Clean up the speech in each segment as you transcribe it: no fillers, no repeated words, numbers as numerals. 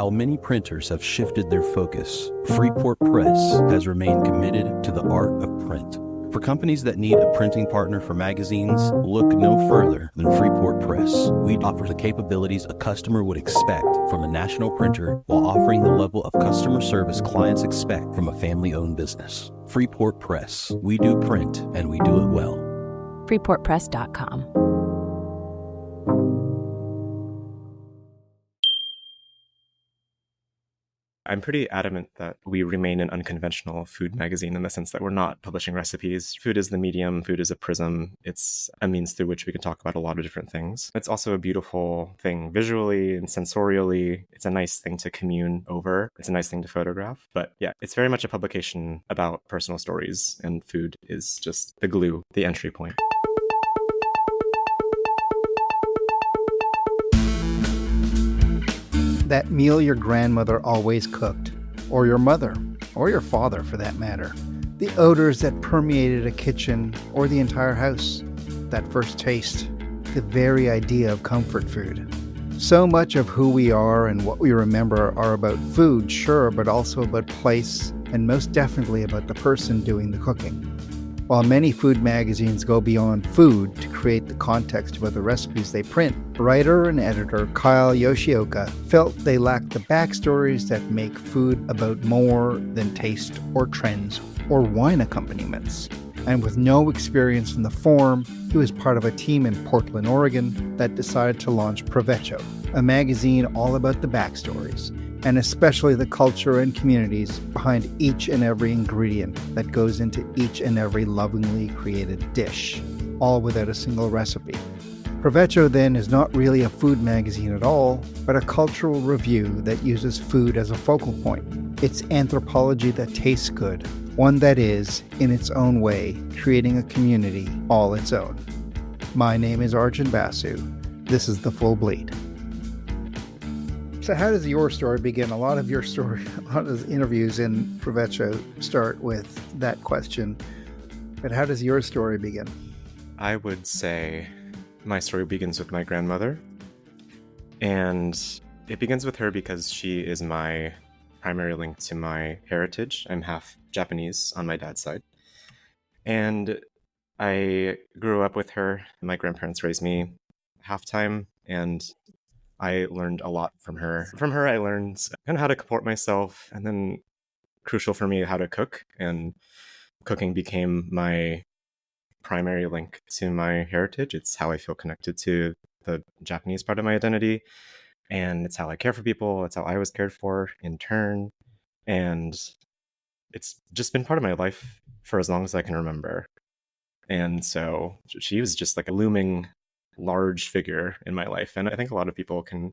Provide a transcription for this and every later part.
While many printers have shifted their focus, Freeport Press has remained committed to the art of print. For companies that need a printing partner for magazines, look no further than Freeport Press. We offer the capabilities a customer would expect from a national printer while offering the level of customer service clients expect from a family-owned business. Freeport Press. We do print, and we do it well. freeportpress.com. I'm pretty adamant that we remain an unconventional food magazine in the sense that we're not publishing recipes. Food is the medium, food is a prism. It's a means through which we can talk about a lot of different things. It's also a beautiful thing visually and sensorially. It's a nice thing to commune over. It's a nice thing to photograph. But yeah, it's very much a publication about personal stories, and food is just the glue, the entry point. That meal your grandmother always cooked, or your mother, or your father for that matter. The odors that permeated a kitchen or the entire house. That first taste. The very idea of comfort food. So much of who we are and what we remember are about food, sure, but also about place, and most definitely about the person doing the cooking. While many food magazines go beyond food to create the context about the recipes they print, writer and editor Kyle Yoshioka felt they lacked the backstories that make food about more than taste or trends or wine accompaniments. And with no experience in the form, he was part of a team in Portland, Oregon that decided to launch Provecho, a magazine all about the backstories, and especially the culture and communities behind each and every ingredient that goes into each and every lovingly created dish, all without a single recipe. Provecho then is not really a food magazine at all, but a cultural review that uses food as a focal point. It's anthropology that tastes good, one that is, in its own way, creating a community all its own. My name is Arjun Basu. This is The Full Bleed. So how does your story begin? A lot of the interviews in Provecho start with that question. But how does your story begin? I would say my story begins with my grandmother. And it begins with her because she is my primary link to my heritage. I'm half Japanese on my dad's side. And I grew up with her. My grandparents raised me half-time, and I learned a lot from her. From her, I learned kind of how to comport myself, and then crucial for me, how to cook. And cooking became my primary link to my heritage. It's how I feel connected to the Japanese part of my identity. And it's how I care for people. It's how I was cared for in turn. And it's just been part of my life for as long as I can remember. And so she was just like a looming large figure in my life. And I think a lot of people can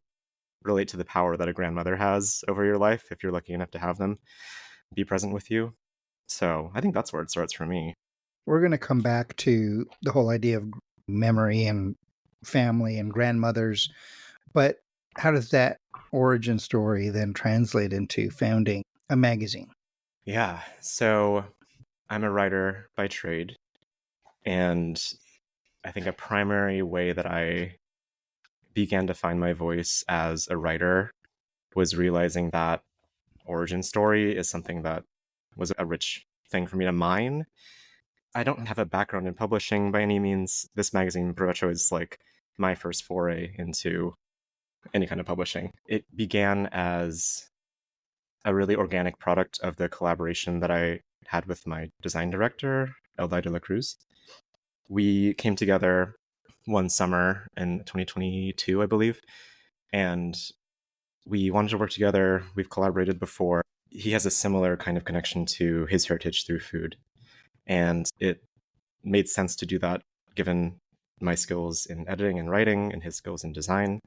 relate to the power that a grandmother has over your life if you're lucky enough to have them be present with you. So I think that's where it starts for me. We're going to come back to the whole idea of memory and family and grandmothers, but how does that origin story then translate into founding a magazine? Yeah, so I'm a writer by trade, and I think a primary way that I began to find my voice as a writer was realizing that origin story is something that was a rich thing for me to mine. I don't have a background in publishing by any means. This magazine, Provecho, is like my first foray into any kind of publishing. It began as a really organic product of the collaboration that I had with my design director, Eldai de la Cruz. We came together one summer in 2022, I believe, and we wanted to work together. We've collaborated before. He has a similar kind of connection to his heritage through food, and it made sense to do that given my skills in editing and writing and his skills in design.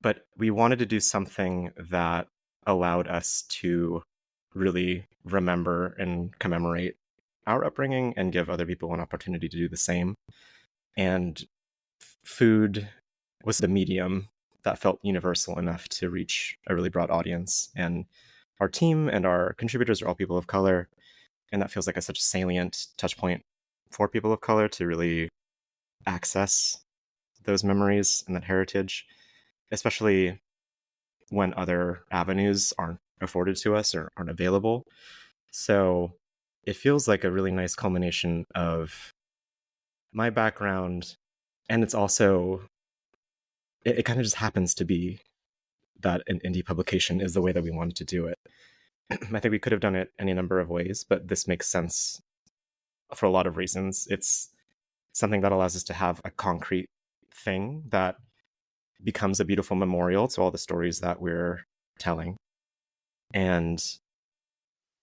But we wanted to do something that allowed us to really remember and commemorate our upbringing and give other people an opportunity to do the same. And food was the medium that felt universal enough to reach a really broad audience. And our team and our contributors are all people of color. And that feels like such a salient touch point for people of color to really access those memories and that heritage, especially when other avenues aren't afforded to us or aren't available. So it feels like a really nice culmination of my background. And it's also, it kind of just happens to be that an indie publication is the way that we wanted to do it. I think we could have done it any number of ways, but this makes sense for a lot of reasons. It's something that allows us to have a concrete thing that becomes a beautiful memorial to all the stories that we're telling. And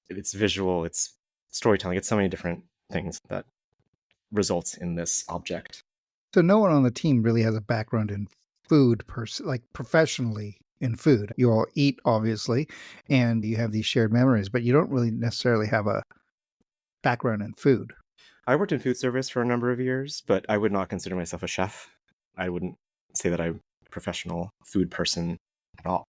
it's visual, it's storytelling, it's so many different things that results in this object. So no one on the team really has a background in food, like professionally in food. You all eat, obviously, and you have these shared memories, but you don't really necessarily have a background in food. I worked in food service for a number of years, but I would not consider myself a chef. I wouldn't say that I'm a professional food person at all.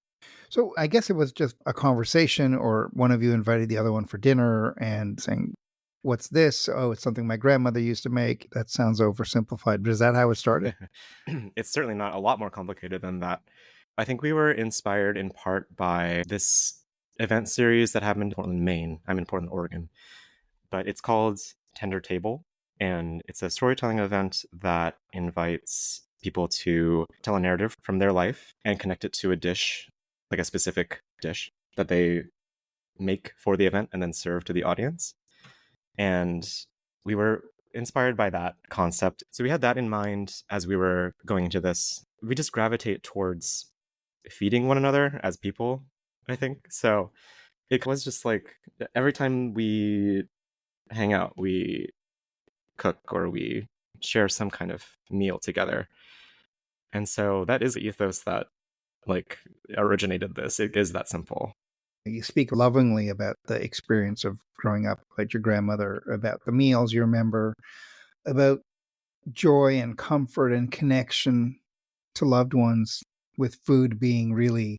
So I guess it was just a conversation, or one of you invited the other one for dinner and saying, "What's this? Oh, it's something my grandmother used to make." That sounds oversimplified, but is that how it started? It's certainly not a lot more complicated than that. I think we were inspired in part by this event series that happened in Portland, Maine. I'm in Portland, Oregon. But it's called Tender Table, and it's a storytelling event that invites people to tell a narrative from their life and connect it to a dish, like a specific dish that they make for the event and then serve to the audience. And we were inspired by that concept. So we had that in mind as we were going into this. We just gravitate towards feeding one another as people, I think. So it was just like every time we hang out, we cook or we share some kind of meal together. And so that is the ethos that like originated this. It is that simple. You speak lovingly about the experience of growing up, about your grandmother, about the meals you remember, about joy and comfort and connection to loved ones, with food being really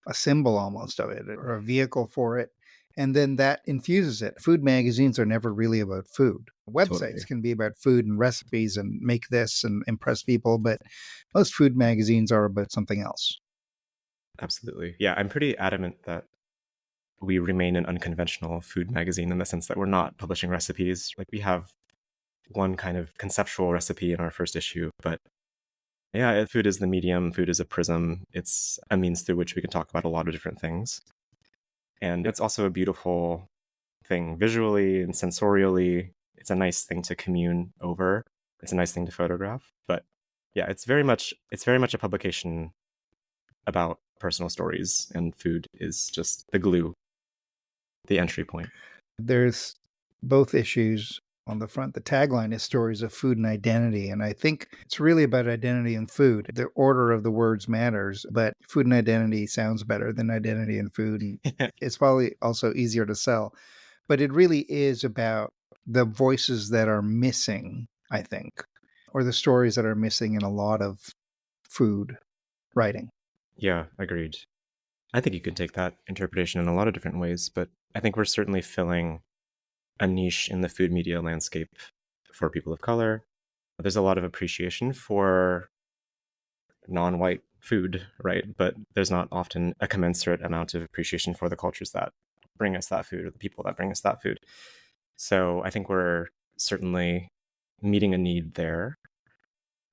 a symbol almost of it, or a vehicle for it. And then that infuses it. Food magazines are never really about food. Websites Totally. can be about food and recipes and make this and impress people, but most food magazines are about something else. Absolutely. Yeah, I'm pretty adamant that we remain an unconventional food magazine in the sense that we're not publishing recipes. Like we have one kind of conceptual recipe in our first issue, but yeah, food is the medium, food is a prism. It's a means through which we can talk about a lot of different things. And it's also a beautiful thing visually and sensorially. It's a nice thing to commune over. It's a nice thing to photograph. But yeah, it's very much a publication about personal stories, and food is just the glue, the entry point. There's both issues on the front. The tagline is Stories of Food and Identity. And I think it's really about identity and food. The order of the words matters, but food and identity sounds better than identity and food. And it's probably also easier to sell. But it really is about the voices that are missing, I think, or the stories that are missing in a lot of food writing. Yeah, agreed. I think you can take that interpretation in a lot of different ways, but I think we're certainly filling a niche in the food media landscape for people of color. There's a lot of appreciation for non-white food, right? But there's not often a commensurate amount of appreciation for the cultures that bring us that food or the people that bring us that food. So I think we're certainly meeting a need there.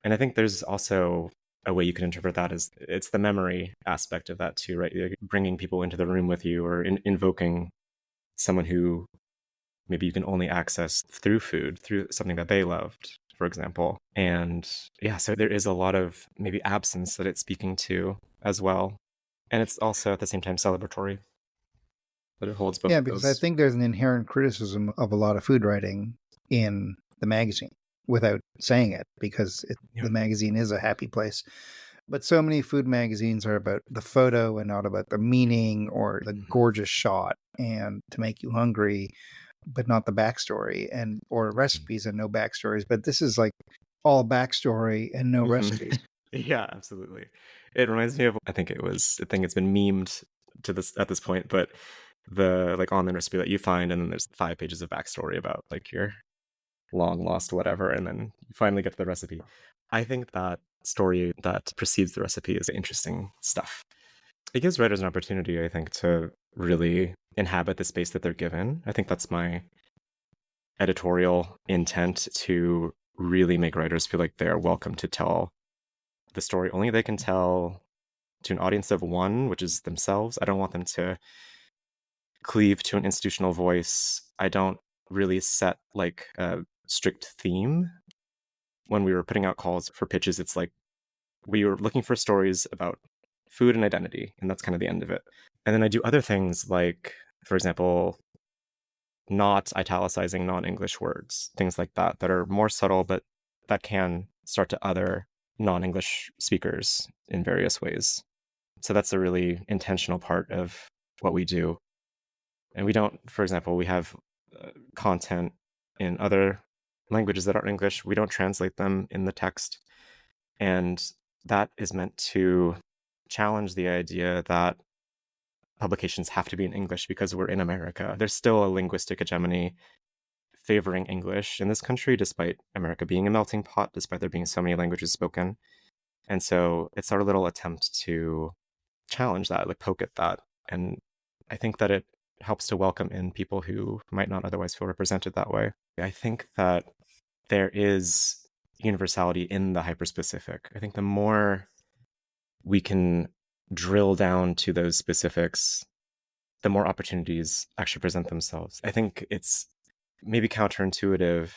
And I think there's also a way you can interpret that as it's the memory aspect of that too, right? Like bringing people into the room with you or invoking someone who maybe you can only access through food, through something that they loved, for example. And yeah, so there is a lot of maybe absence that it's speaking to as well. And it's also at the same time celebratory, that it holds both Yeah, of because I those. think there's an inherent criticism of a lot of food writing in the magazine without saying it, because Yeah. the magazine is a happy place. But so many food magazines are about the photo and not about the meaning or the gorgeous shot and to make you hungry, but not the backstory, and or recipes and no backstories. But this is like all backstory and no recipes. Yeah, absolutely. It reminds me of, I think it's been memed to this at this point, but the like online recipe that you find, and then there's 5 pages of backstory about like your long lost whatever, and then you finally get to the recipe. I think that story that precedes the recipe is interesting stuff. It gives writers an opportunity, I think, to really inhabit the space that they're given. I think that's my editorial intent, to really make writers feel like they're welcome to tell the story only they can tell, to an audience of one, which is themselves. I don't want them to cleave to an institutional voice. I don't really set like a strict theme. When we were putting out calls for pitches, it's like we were looking for stories about food and identity, and that's kind of the end of it. And then I do other things like, for example, not italicizing non-English words, things like that, that are more subtle, but that can start to other non-English speakers in various ways. So that's a really intentional part of what we do. And we don't, for example, we have content in other languages that aren't English. We don't translate them in the text. And that is meant to challenge the idea that publications have to be in English because we're in America. There's still a linguistic hegemony favoring English in this country, despite America being a melting pot, despite there being so many languages spoken. And so it's our little attempt to challenge that, like poke at that. And I think that it helps to welcome in people who might not otherwise feel represented that way. I think that there is universality in the hyperspecific. I think the more we can drill down to those specifics, the more opportunities actually present themselves. I think it's maybe counterintuitive,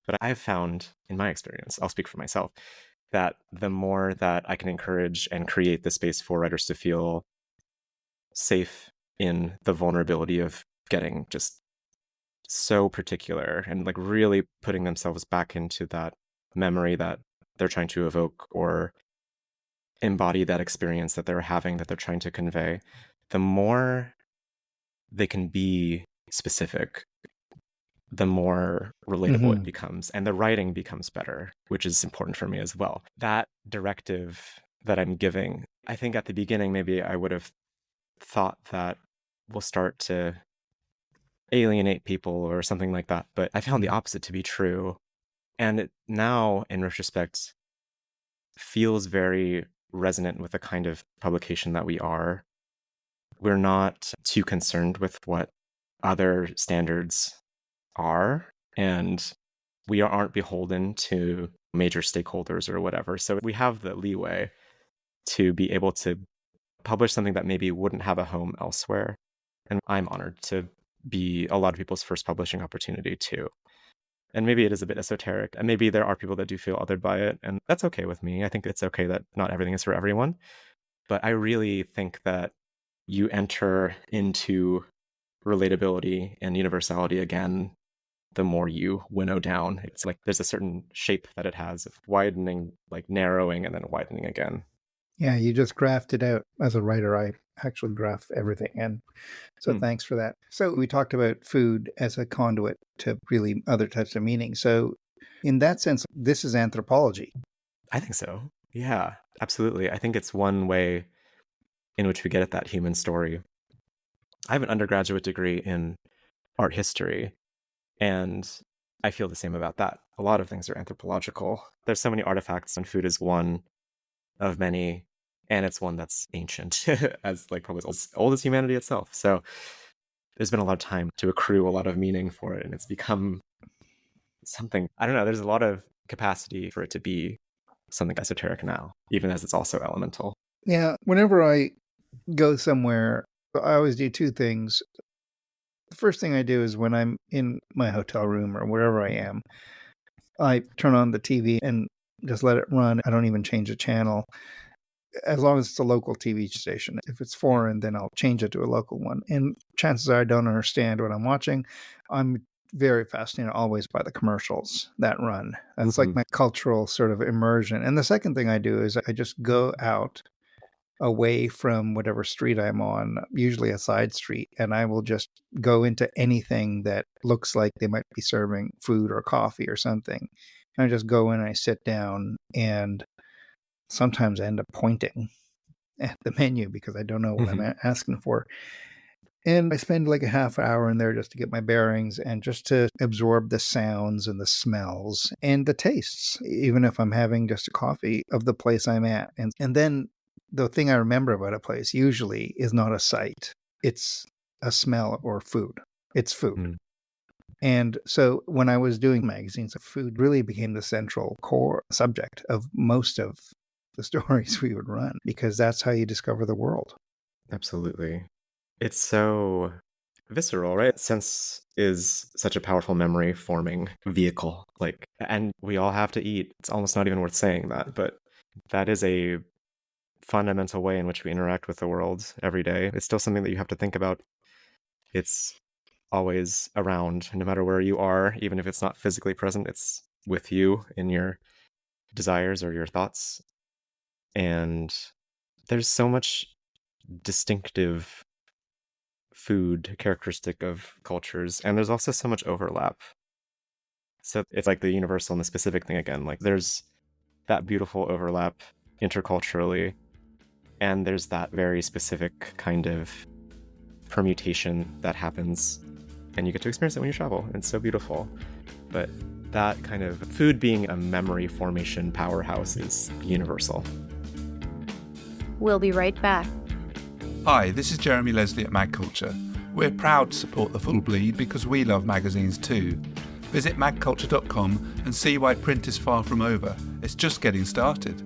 but I've found in my experience, I'll speak for myself, that the more that I can encourage and create the space for writers to feel safe in the vulnerability of getting just so particular and like really putting themselves back into that memory that they're trying to evoke, or embody that experience that they're having, that they're trying to convey, the more they can be specific, the more relatable it becomes, and the writing becomes better, which is important for me as well. That directive that I'm giving, I think at the beginning, maybe I would have thought that we'll start to alienate people or something like that, but I found the opposite to be true. And it now, in retrospect, feels very resonant with the kind of publication that we are. We're not too concerned with what other standards are, and we aren't beholden to major stakeholders or whatever. So we have the leeway to be able to publish something that maybe wouldn't have a home elsewhere. And I'm honored to be a lot of people's first publishing opportunity too. And maybe it is a bit esoteric, and maybe there are people that do feel othered by it, and that's okay with me. I think it's okay that not everything is for everyone. But I really think that you enter into relatability and universality again the more you winnow down. It's like there's a certain shape that it has of widening, like narrowing, and then widening again. Yeah, you just graphed it out. As a writer, I actually graph everything in. So thanks for that. So we talked about food as a conduit to really other types of meaning. So in that sense, this is anthropology. I think so. Yeah, absolutely. I think it's one way in which we get at that human story. I have an undergraduate degree in art history, and I feel the same about that. A lot of things are anthropological. There's so many artifacts, and food is one of many, and it's one that's ancient, as like probably as old as humanity itself. So there's been a lot of time to accrue a lot of meaning for it, and it's become something, I don't know, there's a lot of capacity for it to be something esoteric now, even as it's also elemental. Yeah, whenever I go somewhere, I always do two things. The first thing I do is when I'm in my hotel room or wherever I am, I turn on the TV and just let it run. I don't even change the channel, as long as it's a local TV station. If it's foreign, then I'll change it to a local one. And chances are I don't understand what I'm watching. I'm very fascinated always by the commercials that run. That's like my cultural sort of immersion. And the second thing I do is I just go out away from whatever street I'm on, usually a side street, and I will just go into anything that looks like they might be serving food or coffee or something. And I just go in and I sit down, and sometimes I end up pointing at the menu because I don't know what I'm asking for. And I spend like a half hour in there just to get my bearings and just to absorb the sounds and the smells and the tastes, even if I'm having just a coffee of the place I'm at. And then the thing I remember about a place usually is not a sight. It's a smell or food. It's food. Mm. And so when I was doing magazines, food really became the central core subject of most of the stories we would run, because that's how you discover the world. Absolutely. It's so visceral, right? Sense is such a powerful memory forming vehicle. And we all have to eat. It's almost not even worth saying that, but that is a fundamental way in which we interact with the world every day. It's still something that you have to think about. It's always around, no matter where you are, even if it's not physically present, it's with you in your desires or your thoughts. And there's so much distinctive food characteristic of cultures, and there's also so much overlap. So it's like the universal and the specific thing again. Like there's that beautiful overlap interculturally, and there's that very specific kind of permutation that happens, and you get to experience it when you travel. It's so beautiful. But that kind of food being a memory formation powerhouse is universal. We'll be right back. Hi, this is Jeremy Leslie at Mag Culture. We're proud to support The Full Bleed because we love magazines too. Visit magculture.com and see why print is far from over. It's just getting started.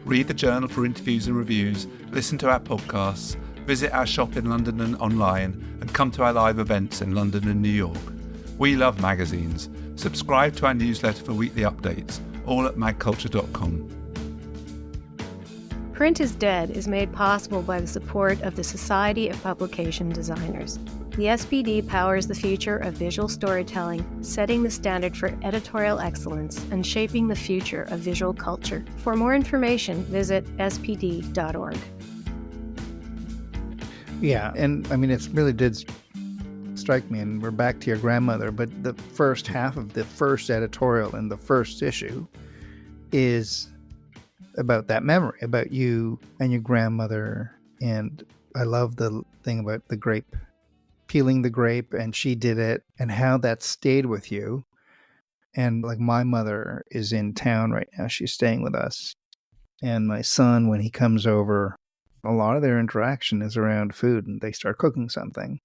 Read the journal for interviews and reviews, listen to our podcasts, visit our shop in London and online, and come to our live events in London and New York. We love magazines. Subscribe to our newsletter for weekly updates, all at magculture.com. Print is Dead is made possible by the support of the Society of Publication Designers. The SPD powers the future of visual storytelling, setting the standard for editorial excellence and shaping the future of visual culture. For more information, visit spd.org. Yeah, and I mean, it really did strike me, and we're back to your grandmother, but the first half of the first editorial in the first issue is about that memory, about you and your grandmother. And I love the thing about the grape, peeling the grape, and she did it, and how that stayed with you. And like, my mother is in town right now. She's staying with us. And my son, when he comes over, a lot of their interaction is around food, and they start cooking something.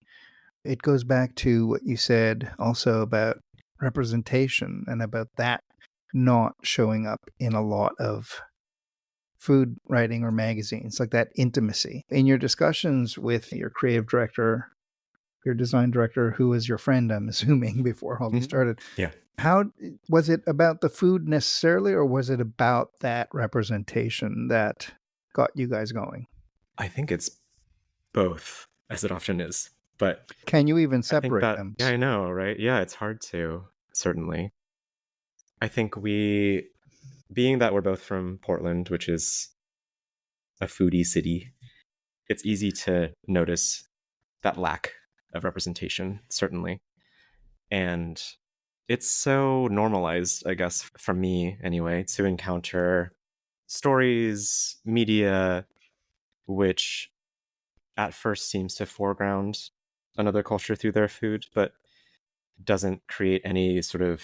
It goes back to what you said also about representation, and about that not showing up in a lot of food writing or magazines, like that intimacy. In your discussions with your creative director, your design director, who was your friend, I'm assuming, before all this started. Yeah. How was it about the food necessarily, or was it about that representation that got you guys going? I think it's both, as it often is. But can you even I think separate that, them? yeah, I know, right? Yeah, it's hard to, certainly. I think being that we're both from Portland, which is a foodie city, it's easy to notice that lack of representation, certainly. And it's so normalized, I guess, for me anyway, to encounter stories, media, which at first seems to foreground another culture through their food, but doesn't create any sort of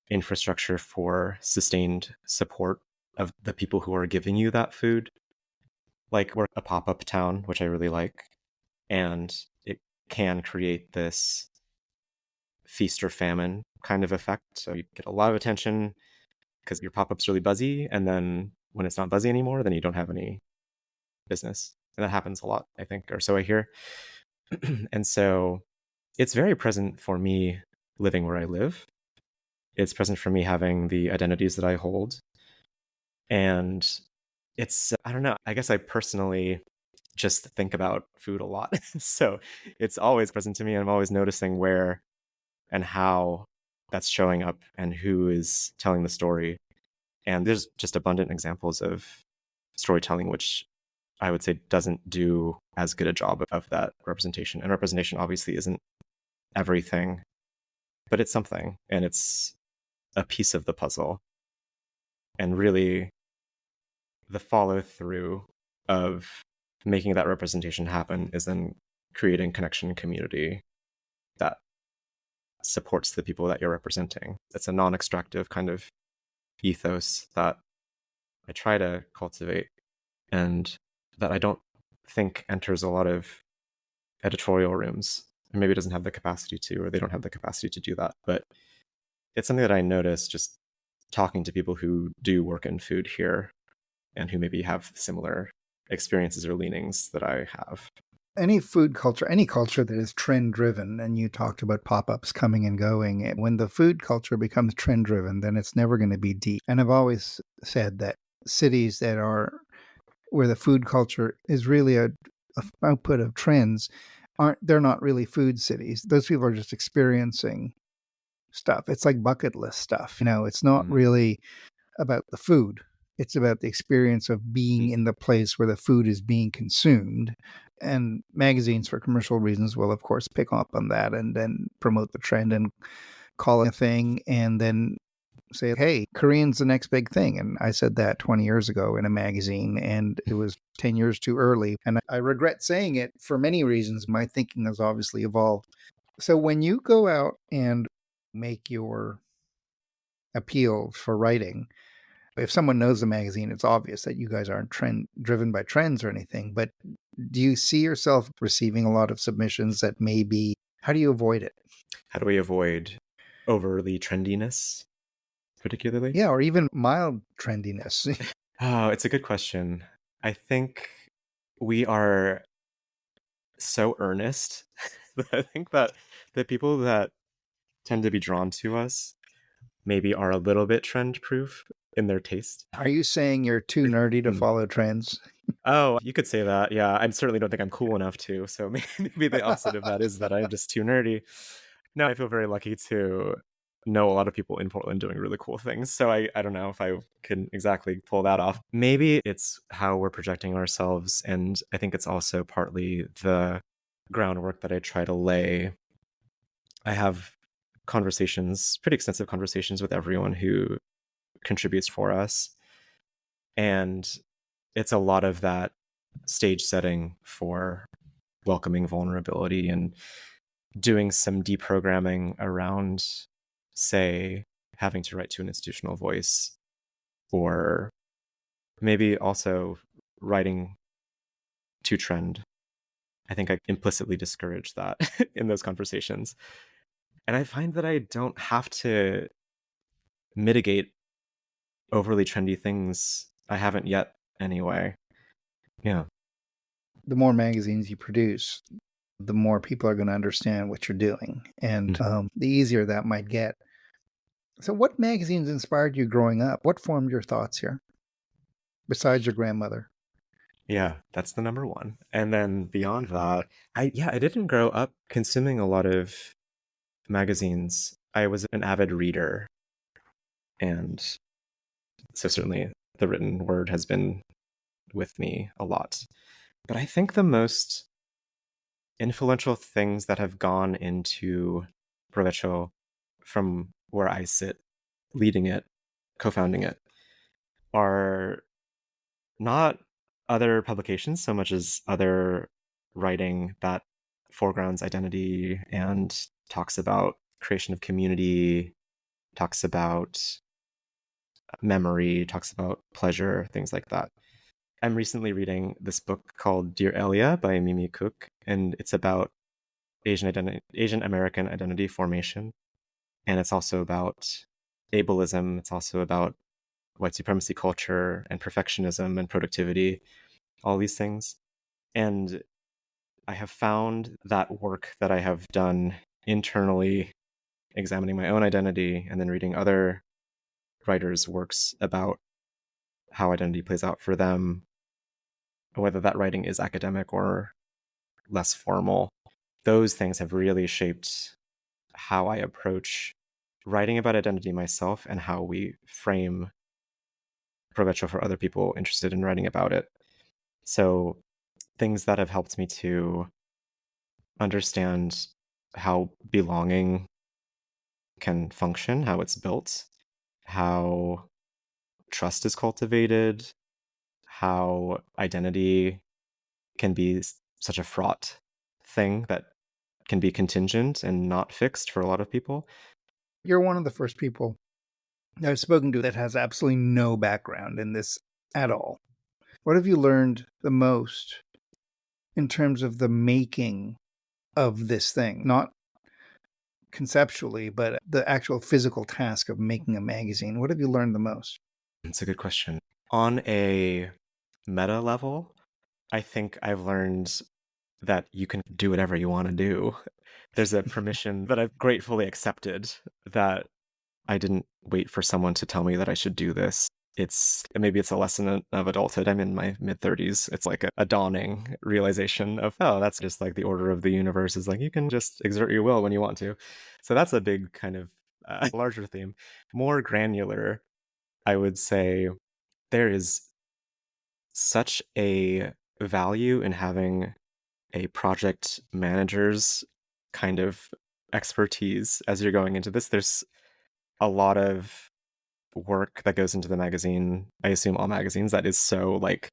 infrastructure for sustained support of the people who are giving you that food. Like, we're a pop-up town, which I really like, and it can create this feast or famine kind of effect. So you get a lot of attention because your pop-up's really buzzy, and then when it's not buzzy anymore, then you don't have any business. And that happens a lot, I think, or so I hear. And so it's very present for me living where I live. It's present for me having the identities that I hold. And it's, I don't know, I guess I personally just think about food a lot. So it's always present to me, and I'm always noticing where and how that's showing up and who is telling the story. And there's just abundant examples of storytelling which I would say doesn't do as good a job of that representation. And representation obviously isn't everything, but it's something, and it's a piece of the puzzle. And really, the follow through of making that representation happen is then creating connection and community that supports the people that you're representing. It's a non-extractive kind of ethos that I try to cultivate. And that I don't think enters a lot of editorial rooms, or maybe doesn't have the capacity to, or they don't have the capacity to do that. But it's something that I notice just talking to people who do work in food here and who maybe have similar experiences or leanings that I have. Any food culture, any culture that is trend driven, and you talked about pop-ups coming and going, when the food culture becomes trend driven, then it's never going to be deep. And I've always said that cities that are where the food culture is really a output of trends, they're not really food cities. Those people are just experiencing stuff. It's like bucket list stuff. It's not really about the food. It's about the experience of being in the place where the food is being consumed. And magazines, for commercial reasons, will, of course, pick up on that and then promote the trend and call it a thing and then say, hey, Korean's the next big thing. And I said that 20 years ago in a magazine, and it was 10 years too early. And I regret saying it for many reasons. My thinking has obviously evolved. So when you go out and make your appeal for writing, if someone knows the magazine, it's obvious that you guys aren't driven by trends or anything. But do you see yourself receiving a lot of submissions that maybe, how do you avoid it? How do we avoid overly trendiness, particularly? Yeah, or even mild trendiness. Oh, it's a good question. I think we are so earnest that I think that the people that tend to be drawn to us maybe are a little bit trend proof in their taste. Are you saying you're too nerdy to follow trends? Oh, you could say that. Yeah, I certainly don't think I'm cool enough to. So maybe the opposite of that is that I'm just too nerdy. No, I feel very lucky to know a lot of people in Portland doing really cool things. So I don't know if I can exactly pull that off. Maybe it's how we're projecting ourselves. And I think it's also partly the groundwork that I try to lay. I have conversations, pretty extensive conversations with everyone who contributes for us. And it's a lot of that stage setting for welcoming vulnerability and doing some deprogramming around, say, having to write to an institutional voice, or maybe also writing to trend. I think I implicitly discourage that in those conversations. And I find that I don't have to mitigate overly trendy things. I haven't yet, anyway. Yeah. The more magazines you produce, the more people are going to understand what you're doing, and the easier that might get. So what magazines inspired you growing up? What formed your thoughts here, besides your grandmother? Yeah, that's the number one. And then beyond that, I didn't grow up consuming a lot of magazines. I was an avid reader. And so certainly the written word has been with me a lot. But I think the most influential things that have gone into Provecho from where I sit, leading it, co-founding it, are not other publications so much as other writing that foregrounds identity and talks about creation of community, talks about memory, talks about pleasure, things like that. I'm recently reading this book called Dear Elia by Mimi Cook, and it's about Asian American identity formation. And it's also about ableism. It's also about white supremacy culture and perfectionism and productivity, all these things. And I have found that work that I have done internally, examining my own identity and then reading other writers' works about how identity plays out for them, whether that writing is academic or less formal. Those things have really shaped how I approach writing about identity myself and how we frame Provecho for other people interested in writing about it. So things that have helped me to understand how belonging can function, how it's built, how trust is cultivated, how identity can be such a fraught thing that can be contingent and not fixed for a lot of people. You're one of the first people I've spoken to that has absolutely no background in this at all. What have you learned the most in terms of the making of this thing? Not conceptually, but the actual physical task of making a magazine. What have you learned the most? It's a good question. On a meta level, I think I've learned that you can do whatever you want to do. There's a permission that I've gratefully accepted, that I didn't wait for someone to tell me that I should do this. Maybe it's a lesson of adulthood. I'm in my mid-30s. It's like a dawning realization of, oh, that's just like the order of the universe, is like you can just exert your will when you want to. So that's a big kind of larger theme. More granular, I would say there is such a value in having a project manager's kind of expertise as you're going into this. There's a lot of work that goes into the magazine. I assume all magazines, that is so like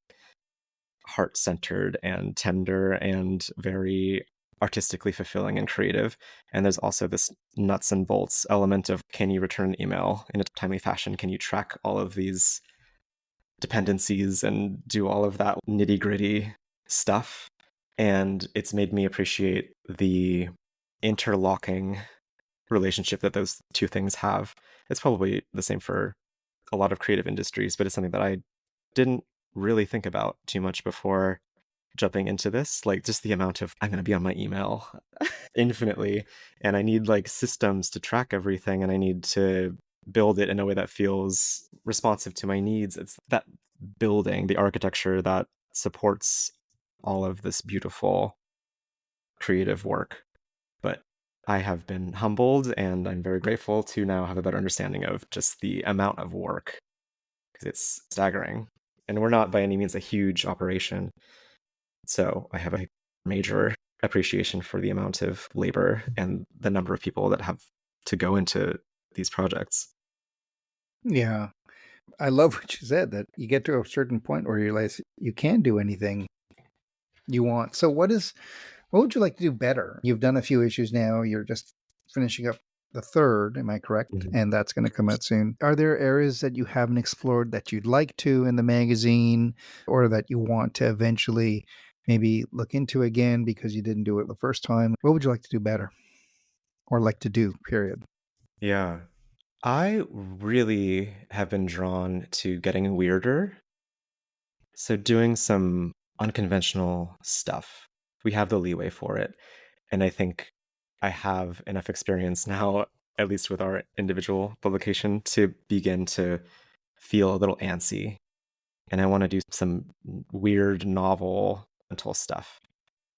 heart-centered and tender and very artistically fulfilling and creative. And there's also this nuts and bolts element of, can you return an email in a timely fashion? Can you track all of these dependencies and do all of that nitty-gritty stuff? And it's made me appreciate the interlocking relationship that those two things have. It's probably the same for a lot of creative industries, but it's something that I didn't really think about too much before jumping into this. Like, just the amount of, I'm going to be on my email infinitely, and I need like systems to track everything, and I need to build it in a way that feels responsive to my needs. It's that building, the architecture that supports all of this beautiful creative work. But I have been humbled, and I'm very grateful to now have a better understanding of just the amount of work, because it's staggering. And we're not by any means a huge operation. So I have a major appreciation for the amount of labor and the number of people that have to go into these projects. Yeah. I love what you said, that you get to a certain point where you realize you can do anything you want. So what would you like to do better? You've done a few issues now. You're just finishing up the third, am I correct? Mhm. And that's going to come out soon. Are there areas that you haven't explored that you'd like to in the magazine, or that you want to eventually maybe look into again because you didn't do it the first time? What would you like to do better, or like to do, period? Yeah. I really have been drawn to getting weirder. So doing some unconventional stuff. We have the leeway for it. And I think I have enough experience now, at least with our individual publication, to begin to feel a little antsy. And I want to do some weird, novel, mental stuff.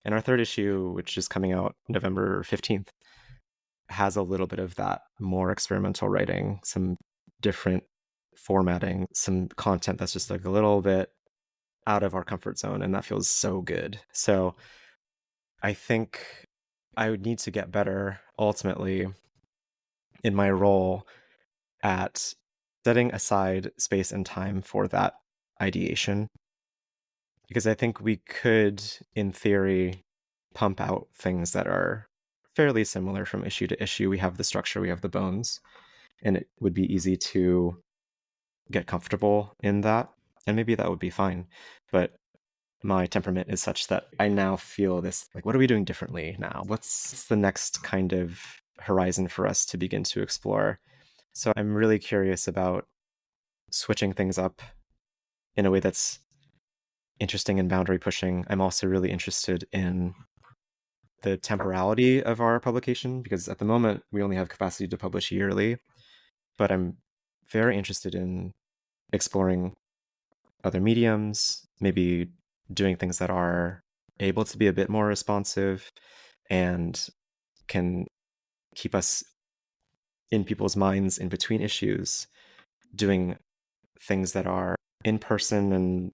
And our third issue, which is coming out November 15th, has a little bit of that more experimental writing, some different formatting, some content that's just like a little bit out of our comfort zone. And that feels so good. So I think I would need to get better ultimately in my role at setting aside space and time for that ideation. Because I think we could, in theory, pump out things that are fairly similar from issue to issue. We have the structure, we have the bones, and it would be easy to get comfortable in that. And maybe that would be fine. But my temperament is such that I now feel this, like, what are we doing differently now? What's the next kind of horizon for us to begin to explore? So I'm really curious about switching things up in a way that's interesting and boundary pushing. I'm also really interested in the temporality of our publication, because at the moment we only have capacity to publish yearly, but I'm very interested in exploring other mediums, maybe doing things that are able to be a bit more responsive and can keep us in people's minds in between issues, doing things that are in person and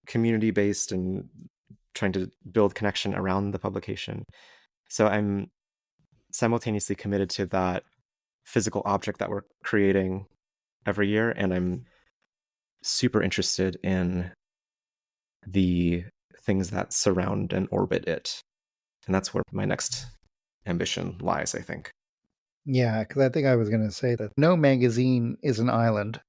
community based and trying to build connection around the publication. So I'm simultaneously committed to that physical object that we're creating every year, and I'm super interested in the things that surround and orbit it. And that's where my next ambition lies, I think. Yeah, because I think I was going to say that no magazine is an island.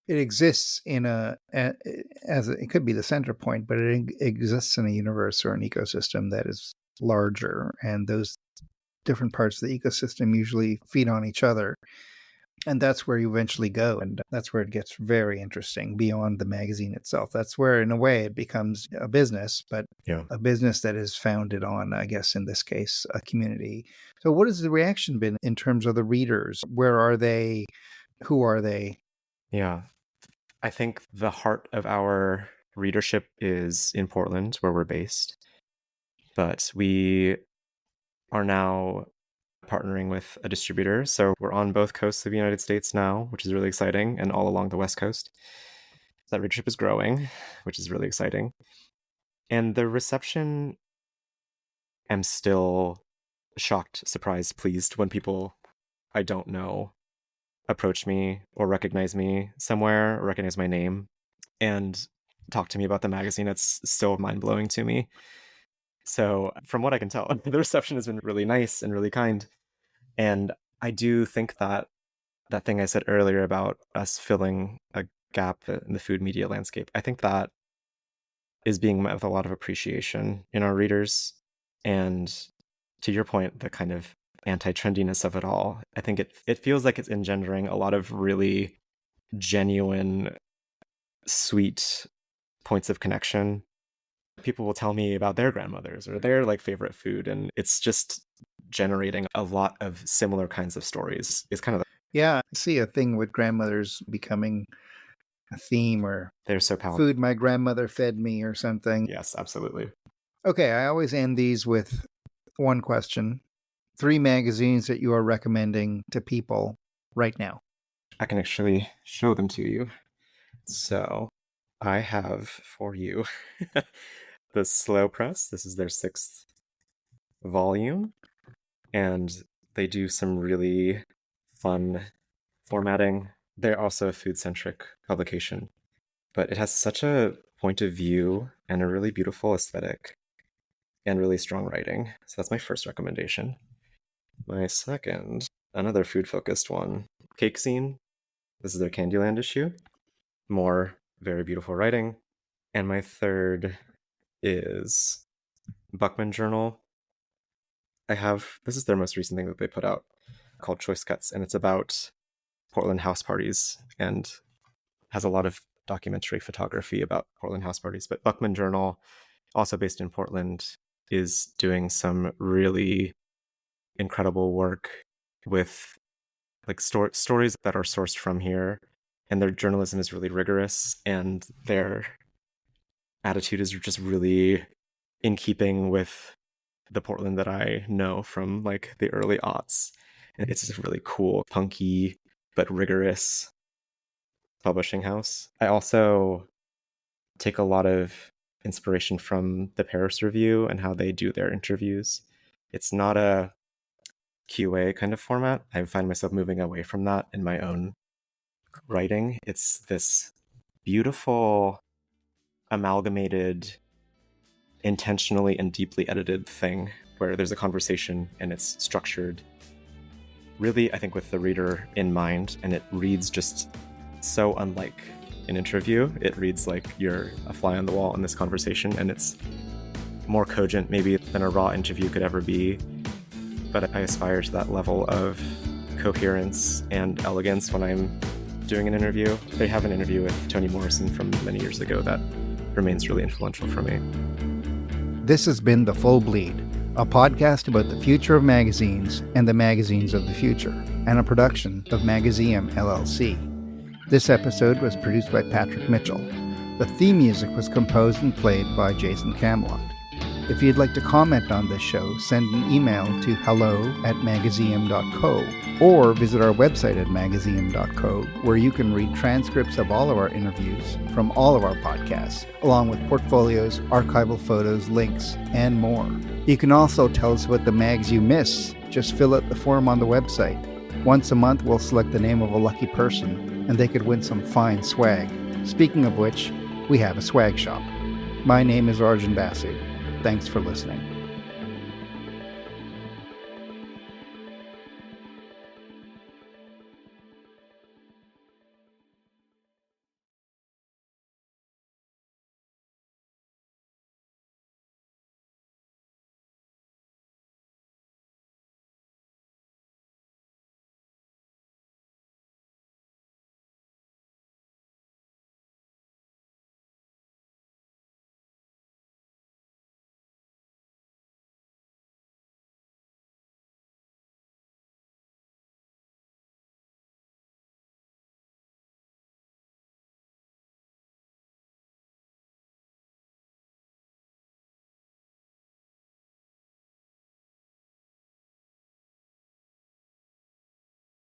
It exists in it could be the center point, but it exists in a universe or an ecosystem that is larger, and those different parts of the ecosystem usually feed on each other. And that's where you eventually go. And that's where it gets very interesting beyond the magazine itself. That's where, in a way, it becomes a business, but a business that is founded on, I guess, in this case, a community. So what has the reaction been in terms of the readers? Where are they? Who are they? Yeah. I think the heart of our readership is in Portland, where we're based. But we are now partnering with a distributor. So we're on both coasts of the United States now, which is really exciting, and all along the West Coast. That readership is growing, which is really exciting. And the reception, I'm still shocked, surprised, pleased when people I don't know approach me or recognize me somewhere, or recognize my name, and talk to me about the magazine. It's still mind-blowing to me. So from what I can tell, the reception has been really nice and really kind. And I do think that thing I said earlier about us filling a gap in the food media landscape, I think that is being met with a lot of appreciation in our readers. And to your point, the kind of anti-trendiness of it all, I think it feels like it's engendering a lot of really genuine, sweet points of connection. People will tell me about their grandmothers or their favorite food, and it's just generating a lot of similar kinds of stories. It's kind of Yeah, I see a thing with grandmothers becoming a theme, or they're so powerful. Food my grandmother fed me or something. Yes, absolutely. Okay, I always end these with one question. 3 magazines that you are recommending to people right now. I can actually show them to you. So I have for you the Slow Press. This is their 6th volume, and they do some really fun formatting. They're also a food-centric publication, but it has such a point of view and a really beautiful aesthetic and really strong writing. So that's my first recommendation. My second, another food-focused one, Cake Scene. This is their Candyland issue. More very beautiful writing. And my third is Buckman Journal. This is their most recent thing that they put out, called Choice Cuts, and it's about Portland house parties and has a lot of documentary photography about Portland house parties. But Buckman Journal, also based in Portland, is doing some really incredible work with stories that are sourced from here, and their journalism is really rigorous, and their attitude is just really in keeping with the Portland that I know from the early aughts. And it's just a really cool, punky, but rigorous publishing house. I also take a lot of inspiration from the Paris Review and how they do their interviews. It's not a QA kind of format. I find myself moving away from that in my own writing. It's this beautiful, amalgamated, intentionally and deeply edited thing where there's a conversation and it's structured really, I think, with the reader in mind, and it reads just so unlike an interview. It reads like you're a fly on the wall in this conversation, and it's more cogent maybe than a raw interview could ever be. But I aspire to that level of coherence and elegance when I'm doing an interview. They have an interview with Toni Morrison from many years ago that remains really influential for me. This has been The Full Bleed, a podcast about the future of magazines and the magazines of the future, and a production of Magazium LLC. This episode was produced by Patrick Mitchell. The theme music was composed and played by Jason Camelot. If you'd like to comment on this show, send an email to hello@magazium.co or visit our website at magazium.co, where you can read transcripts of all of our interviews from all of our podcasts, along with portfolios, archival photos, links, and more. You can also tell us about the mags you miss. Just fill out the form on the website. Once a month, we'll select the name of a lucky person, and they could win some fine swag. Speaking of which, we have a swag shop. My name is Arjun Basu. Thanks for listening.